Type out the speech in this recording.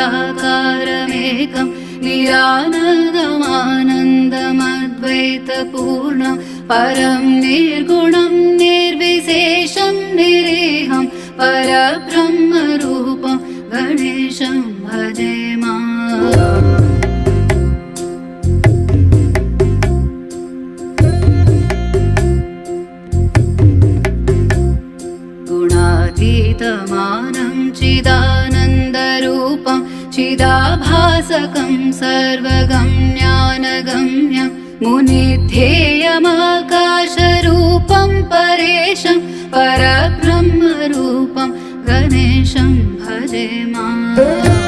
निराकारमेकं निरानन्दमानन्दमद्वैतपूर्णं परं निर्गुणं निर्विशेषं निरेहं परब्रह्मरूपं गणेशं भजे माम्। गुणातीतमानं चिदानन्दरूपं चिदाभासकं सर्वगम्यानगम्यं मुनिध्येयमाकाशरूपं परेशं परब्रह्मरूपं गणेशं भजे माम्।